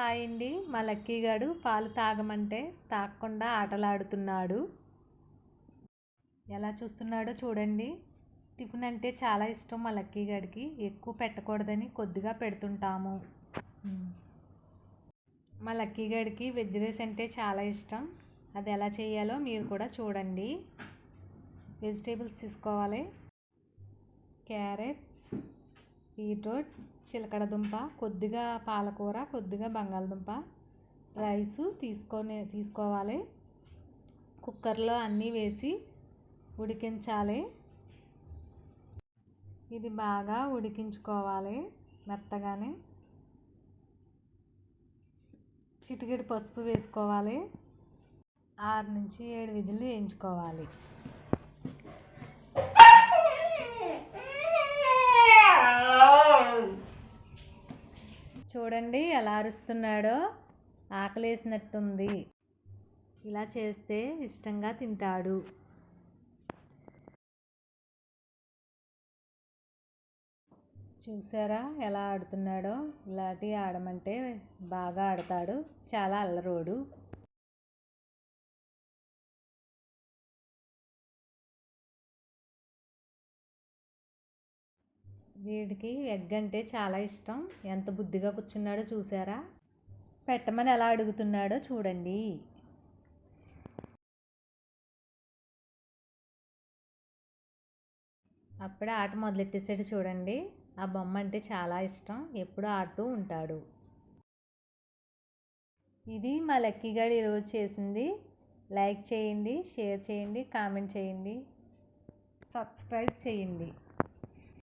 Hi అండి. మా లక్కీగాడు పాలు తాగమంటే తాగకుండా ఆటలాడుతున్నాడు. ఎలా చూస్తున్నాడో చూడండి. టిఫిన్ అంటే చాలా ఇష్టం మా లక్కీగాడికి. ఎక్కువ పెట్టకూడదని కొద్దిగా పెడుతుంటాము. మా లక్కీగాడికి వెజ్ రైస్ అంటే చాలా ఇష్టం. అది ఎలా చేయాలో మీరు కూడా చూడండి. వెజిటేబుల్స్ తీసుకోవాలి. క్యారెట్, బీట్రూట్, చిలకడదుంప, కొద్దిగా పాలకూర, కొద్దిగా బంగాళదుంప, రైసు తీసుకోవాలి. కుక్కర్లో అన్నీ వేసి ఉడికించాలి. ఇది బాగా ఉడికించుకోవాలి మెత్తగానే. చిటికెడు పసుపు వేసుకోవాలి. 6 నుంచి 7 విజిల్లు వేయించుకోవాలి. చూడండి ఎలా అరుస్తున్నాడో, ఆకలేసినట్టుంది. ఇలా చేస్తే ఇష్టంగా తింటాడు. చూసారా ఎలా ఆడుతున్నాడో? ఇలాంటివి ఆడమంటే బాగా ఆడతాడు. చాలా అల్లరోడు. వీడికి ఎగ్ అంటే చాలా ఇష్టం. ఎంత బుద్ధిగా కూర్చున్నాడో చూసారా? పెట్టమని ఎలా అడుగుతున్నాడో చూడండి. అప్పుడే ఆట మొదలెట్టేసాడు చూడండి. ఆ బొమ్మ అంటే చాలా ఇష్టం. ఎప్పుడూ ఆడుతూ ఉంటాడు. ఇది మా లక్కీగాడు ఈరోజు చేసింది. లైక్ చేయండి, షేర్ చేయండి, కామెంట్ చేయండి, సబ్స్క్రైబ్ చేయండి.